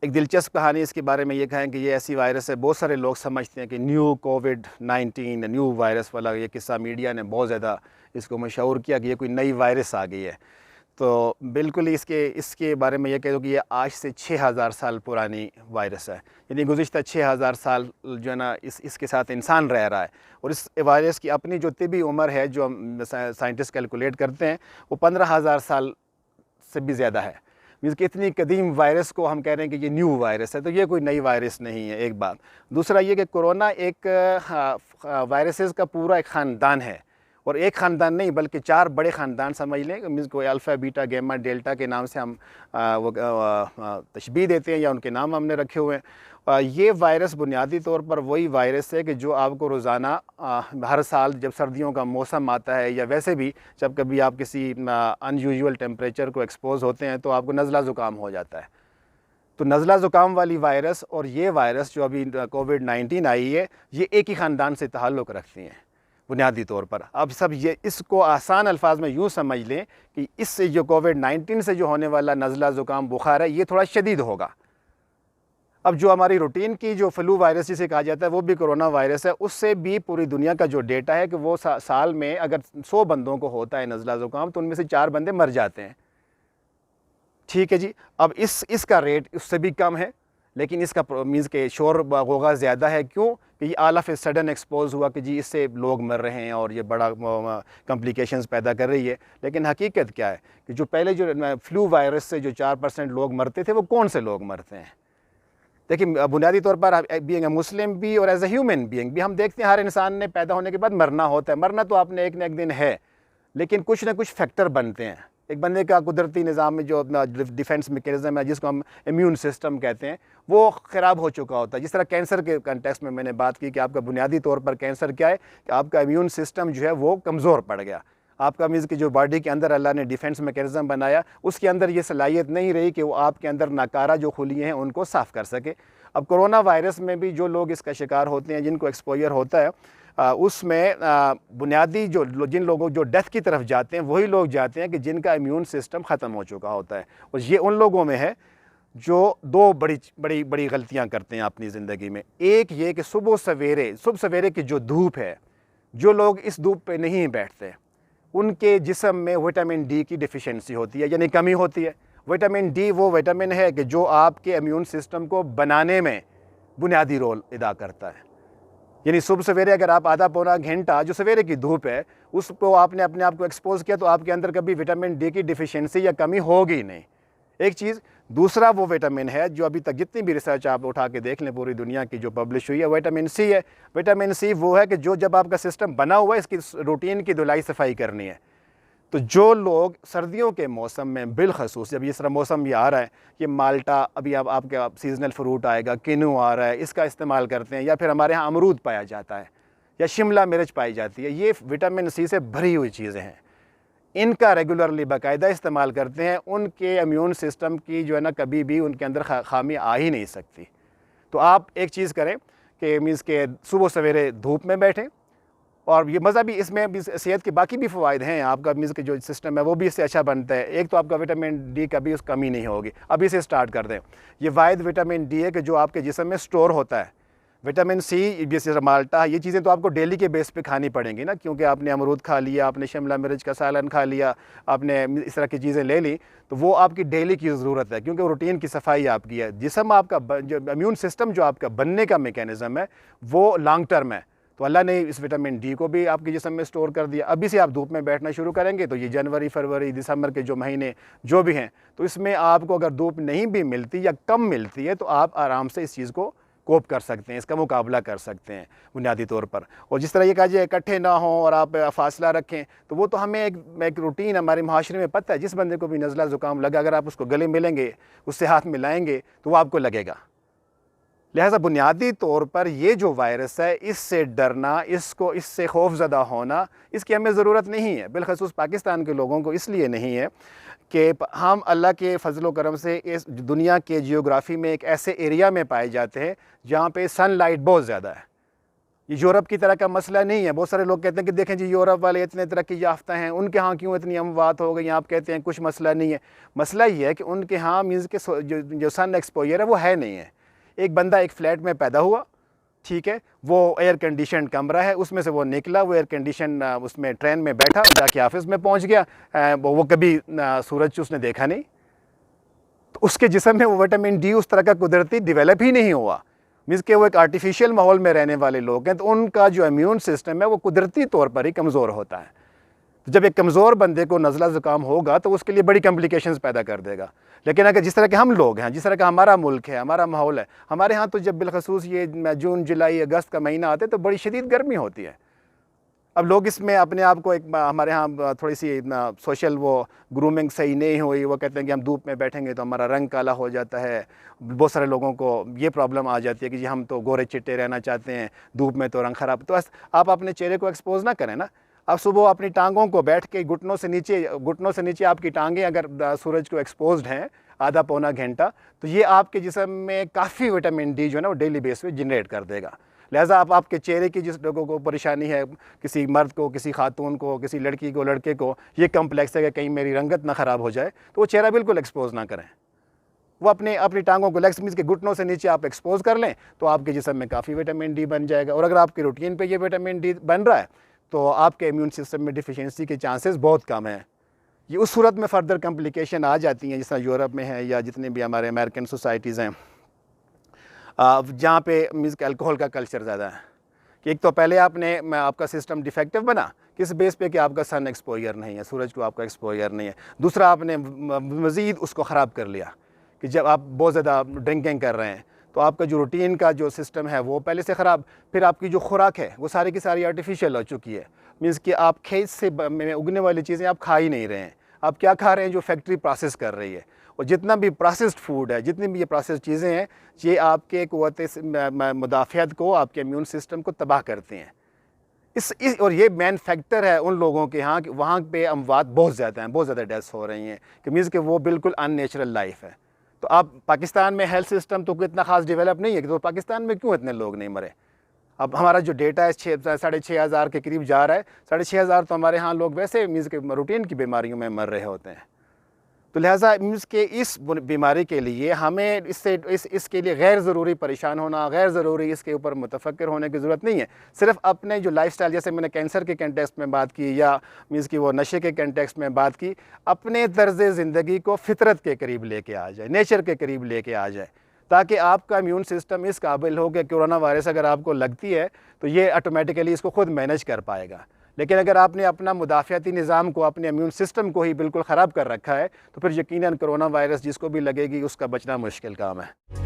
एक दिलचस्प कहानी इसके बारे में ये कहें कि ये ऐसी वायरस है, बहुत सारे लोग समझते हैं कि न्यू कोविड-19 न्यू वायरस वाला ये किस्सा मीडिया ने बहुत ज़्यादा इसको मशहूर किया कि ये कोई नई वायरस आ गई है। तो बिल्कुल ही इसके इसके बारे में ये कह दूँ कि ये आज से 6000 साल पुरानी वायरस है। यानी गुज़िश्ता 6000 साल जो है ना इसके साथ इंसान रह रहा है, और इस वायरस की अपनी जो तिबी उम्र है, जो साइंटिस्ट कैलकुलेट करते हैं, वो 15,000 साल से भी ज़्यादा है। मीन्स कि इतनी कदीम वायरस को हम कह रहे हैं कि ये न्यू वायरस है, तो ये कोई नई वायरस नहीं है, एक बात। दूसरा ये कि कोरोना एक वायरसेस का पूरा एक ख़ानदान है, और एक ख़ानदान नहीं बल्कि 4 बड़े ख़ानदान समझ लें। मीन्स कोई अल्फ़ा, बीटा, गामा, डेल्टा के नाम से हम वो तशबीह देते हैं, या उनके नाम हमने रखे हुए हैं। ये वायरस बुनियादी तौर पर वही वायरस है कि जो आपको रोज़ाना हर साल जब सर्दियों का मौसम आता है, या वैसे भी जब कभी आप किसी अनयूजुअल टेम्परेचर को एक्सपोज होते हैं, तो आपको नज़ला ज़ुकाम हो जाता है। तो नज़ला ज़ुकाम वाली वायरस और ये वायरस जो अभी कोविड-19 आई है, ये एक ही ख़ानदान से ताल्लुक़ रखती हैं बुनियादी तौर पर। अब सब ये इसको आसान अल्फाज में यूँ समझ लें कि इससे जो कोविड-19 से जो होने वाला नज़ला ज़ुकाम बुखार है, ये थोड़ा शदीद होगा। अब जो हमारी रूटीन की जो फ्लू वायरस जिसे कहा जाता है, वो भी कोरोना वायरस है। उससे भी पूरी दुनिया का जो डेटा है कि वो साल में अगर 100 बंदों को होता है नज़ला ज़ुकाम, तो उनमें से 4 बंदे मर जाते हैं। ठीक है जी। अब इसका रेट उससे भी कम है, लेकिन इसका मीन्स के शोर गोगा ज़्यादा है। क्यों? कि ये all of a sudden expose हुआ कि जी इससे लोग मर रहे हैं और ये बड़ा कॉम्प्लिकेशंस पैदा कर रही है। लेकिन हकीकत क्या है कि जो पहले जो फ्लू वायरस से जो 4% लोग मरते थे, वो कौन से लोग मरते हैं? देखिए, बुनियादी तौर पर बीइंग अ मुस्लिम भी और एज ए ह्यूमन बीइंग भी हम देखते हैं हर इंसान ने पैदा होने के बाद मरना होता है। मरना तो आपने एक न एक दिन है, लेकिन कुछ ना कुछ फैक्टर बनते हैं। एक बंदे का कुदरती निज़ाम में जो अपना डिफेंस मैकेनिज्म है, जिसको हम इम्यून सिस्टम कहते हैं, वो ख़राब हो चुका होता है। जिस तरह कैंसर के कंटेक्स्ट में मैंने बात की कि आपका बुनियादी तौर पर कैंसर क्या है कि आपका इम्यून सिस्टम जो है वो कमज़ोर पड़ गया। आपका मीन्स की जो बॉडी के अंदर अल्लाह ने डिफेंस मैकेनिज्म बनाया, उसके अंदर ये सलाहियत नहीं रही कि वो आपके अंदर नाकारा जो खुलियाँ हैं उनको साफ़ कर सके। अब कोरोना वायरस में भी जो लोग इसका शिकार होते हैं, जिनको एक्सपोजर होता है, उसमें बुनियादी जिन लोगों जो डेथ की तरफ जाते हैं, वही लोग जाते हैं कि जिनका इम्यून सिस्टम ख़त्म हो चुका होता है। और ये उन लोगों में है जो 2 बड़ी बड़ी बड़ी गलतियाँ करते हैं अपनी ज़िंदगी में। एक ये कि सुबह सवेरे की जो धूप है, जो लोग इस धूप पे नहीं बैठते, उनके जिस्म में विटामिन डी की डिफ़िशियंसी होती है, यानी कमी होती है। विटामिन डी वो विटामिन है कि जो आपके इम्यून सिस्टम को बनाने में बुनियादी रोल अदा करता है। यानी सुबह सवेरे अगर आप आधा पौना घंटा जो सवेरे की धूप है, उसको आपने अपने आप को एक्सपोज किया, तो आपके अंदर कभी विटामिन डी की डिफ़िशियंसी या कमी होगी नहीं। एक चीज़। दूसरा वो विटामिन है जो अभी तक जितनी भी रिसर्च आप उठा के देख लें पूरी दुनिया की जो पब्लिश हुई है, विटामिन सी है। विटामिन सी वो है कि जो जब आपका सिस्टम बना हुआ है, इसकी रूटीन की धुलाई सफाई करनी है। तो जो लोग सर्दियों के मौसम में बिलखसूस, जब इस तरह मौसम ये आ रहा है, ये माल्टा अभी अब आपका सीजनल फ्रूट आएगा, किनू आ रहा है, इसका इस्तेमाल करते हैं, या फिर हमारे यहाँ अमरूद पाया जाता है, या शिमला मिर्च पाई जाती है, ये विटामिन सी से भरी हुई चीज़ें हैं। इनका रेगुलरली बाकायदा इस्तेमाल करते हैं, उनके इम्यून सिस्टम की जो है ना कभी भी उनके अंदर खामी आ ही नहीं सकती। तो आप एक चीज़ करें कि मीन्स के सुबह सवेरे धूप में बैठें, और ये मज़ा भी इसमें भी सेहत के बाकी भी फ़वाइद हैं। आपका मीन्स के जो सिस्टम है वो भी इससे अच्छा बनता है। एक तो आपका विटामिन डी का भी उस कमी नहीं होगी। अभी से स्टार्ट कर दें। ये वाहिद विटामिन डी है कि जो आपके जिस्म में स्टोर होता है। विटामिन सी, जैसे माल्टा, ये चीज़ें तो आपको डेली के बेस पे खानी पड़ेंगी ना, क्योंकि आपने अमरूद खा लिया, आपने शिमला मिर्च का सालन खा लिया, आपने इस तरह की चीज़ें ले ली, तो वो आपकी डेली की ज़रूरत है, क्योंकि रूटीन की सफाई आपकी है। जिस्म आपका जो इम्यून सिस्टम जो आपका बनने का मेकेनिज़्म है, वो लॉन्ग टर्म है। तो अल्लाह ने इस विटामिन डी को भी आपके जिस्म में स्टोर कर दिया। अभी से आप धूप में बैठना शुरू करेंगे, तो ये जनवरी, फरवरी, दिसंबर के जो महीने जो भी हैं, तो इसमें आपको अगर धूप नहीं भी मिलती या कम मिलती है, तो आप आराम से इस चीज़ को कोप कर सकते हैं, इसका मुकाबला कर सकते हैं बुनियादी तौर पर। और जिस तरह ये कहा जाए इकट्ठे ना हों और आप फासला रखें, तो वो तो हमें एक रूटीन हमारे माशरे में पता है। जिस बंदे को भी नज़ला ज़ुकाम लगा, अगर आप उसको गले मिलेंगे, उससे हाथ मिलाएंगे, तो वो आपको लगेगा। लिहाजा बुनियादी तौर पर ये जो वायरस है, इससे डरना, इससे खौफज़दा होना, इसकी हमें ज़रूरत नहीं है। बिलखसूस पाकिस्तान के लोगों को इसलिए नहीं है कि हम अल्लाह के फजल करम से इस दुनिया के जियोग्राफ़ी में एक ऐसे एरिया में पाए जाते हैं जहाँ पे सनलाइट बहुत ज़्यादा है। ये यूरोप की तरह का मसला नहीं है। बहुत सारे लोग कहते हैं कि देखें जी यूरोप वाले इतने तरक्की याफ्ता हैं, उनके यहाँ क्यों इतनी अमवात हो गई। आप कहते हैं कुछ मसला नहीं है। मसला ये है कि उनके यहाँ मीन्स के जो सन एक्सपोजर है वो है नहीं है। एक बंदा एक फ्लैट में पैदा हुआ, ठीक है, वो एयर कंडीशन कमरा है, उसमें से वो निकला, वो एयर कंडीशन उसमें ट्रेन में बैठा, जाके ऑफिस में पहुँच गया, वो कभी सूरज उसने देखा नहीं, तो उसके जिस्म में वो विटामिन डी उस तरह का कुदरती डेवलप ही नहीं हुआ। मीन्स कि वो एक आर्टिफिशियल माहौल में रहने वाले लोग हैं, तो उनका जो इम्यून सिस्टम है वो कुदरती तौर पर ही कमज़ोर होता है। तो जब एक कमज़ोर बंदे को नज़ला ज़ुकाम होगा तो उसके लिए बड़ी कॉम्प्लिकेशंस पैदा कर देगा। लेकिन अगर जिस तरह के हम लोग हैं, जिस तरह का हमारा मुल्क है, हमारा माहौल है, हमारे यहाँ तो जब बिलखसूस ये जून जुलाई अगस्त का महीना आते तो बड़ी शदीद गर्मी होती है। अब लोग इसमें अपने आप को एक हमारे यहाँ थोड़ी सी सोशल वो ग्रूमिंग सही नहीं हुई, वो कहते हैं कि हम धूप में बैठेंगे तो हमारा रंग काला हो जाता है। बहुत सारे लोगों को ये प्रॉब्लम आ जाती है कि जी हम तो गोरे चिट्टे रहना चाहते हैं, धूप में तो रंग ख़राब। तो आप अपने चेहरे को एक्सपोज ना करें ना। आप सुबह अपनी टांगों को बैठ के घुटनों से नीचे आपकी टांगें अगर सूरज को एक्सपोज्ड हैं आधा पौना घंटा, तो ये आपके जिस्म में काफ़ी विटामिन डी जो है ना वो डेली बेस पे जनरेट कर देगा। लिहाजा आप आपके चेहरे की जिस लोगों को परेशानी है, किसी मर्द को, किसी खातून को, किसी लड़की को, लड़के को ये कम्प्लेक्स है कि कहीं मेरी रंगत ना ख़राब हो जाए, तो वो चेहरा बिल्कुल एक्सपोज ना करें। वो अपनी टांगों को लेग्स मीन्स के घुटनों से नीचे आप एक्सपोज कर लें तो आपके जिस्म में काफ़ी विटामिन डी बन जाएगा। और अगर आपकी रूटीन पे ये विटामिन डी बन रहा है तो आपके इम्यून सिस्टम में डिफिशिएंसी के चांसेस बहुत कम हैं। ये उस सूरत में फ़र्दर कॉम्प्लिकेशन आ जाती हैं जिस तरह यूरोप में है या जितने भी हमारे अमेरिकन सोसाइटीज़ हैं जहाँ पे मीन्स के अल्कोहल का कल्चर ज़्यादा है। कि एक तो पहले आपका सिस्टम डिफेक्टिव बना किस बेस पे कि आपका सन एक्सपोजर नहीं है, सूरज को आपका एक्सपोजर नहीं है। दूसरा आपने मज़ीद उसको ख़राब कर लिया कि जब आप बहुत ज़्यादा ड्रिंकिंग कर रहे हैं तो आपका जो रूटीन का जो सिस्टम है वो पहले से ख़राब। फिर आपकी जो खुराक है वो सारी की सारी आर्टिफिशियल हो चुकी है। मीन्स कि आप खेत से में उगने वाली चीज़ें आप खा ही नहीं रहे हैं। आप क्या खा रहे हैं? जो फैक्ट्री प्रोसेस कर रही है। और जितना भी प्रोसेस्ड फूड है, जितनी भी ये प्रोसेस चीज़ें हैं, ये आपके क़ुव्वत मुदाफ़ियत को, आपके इम्यून सिस्टम को तबाह करती हैं। और ये मेन फैक्टर है उन लोगों के यहाँ कि वहाँ पे अमवात बहुत ज़्यादा हैं, बहुत ज़्यादा डेथ्स हो रही हैं कि मीन्स कि वो बिल्कुल अननेचुरल लाइफ है। तो आप पाकिस्तान में हेल्थ सिस्टम तो इतना खास डेवलप नहीं है कि तो पाकिस्तान में क्यों इतने लोग नहीं मरे। अब हमारा जो डेटा है 6,500 के करीब जा रहा है। 6,500 तो हमारे यहाँ लोग वैसे मीन्स के रूटीन की बीमारियों में मर रहे होते हैं। तो लिहाजा मीन्स के इस बीमारी के लिए हमें इसके लिए गैर ज़रूरी परेशान होना, गैर ज़रूरी इसके ऊपर मुतफक्र होने की ज़रूरत नहीं है। सिर्फ अपने जो लाइफस्टाइल, जैसे मैंने कैंसर के कंटेक्स्ट में बात की या मीन्स की वो नशे के कंटेक्स्ट में बात की, अपने तर्ज़ ज़िंदगी को फितरत के करीब लेके आ जाए, नेचर के करीब लेके आ जाए, ताकि आपका इम्यून सिस्टम इस काबिल हो कि कोरोना वायरस अगर आपको लगती है तो ये ऑटोमेटिकली इसको खुद मैनेज कर पाएगा। लेकिन अगर आपने अपना मुदाफ़ियाती निज़ाम को, अपने इम्यून सिस्टम को ही बिल्कुल ख़राब कर रखा है तो फिर यकीनन कोरोना वायरस जिसको भी लगेगी उसका बचना मुश्किल काम है।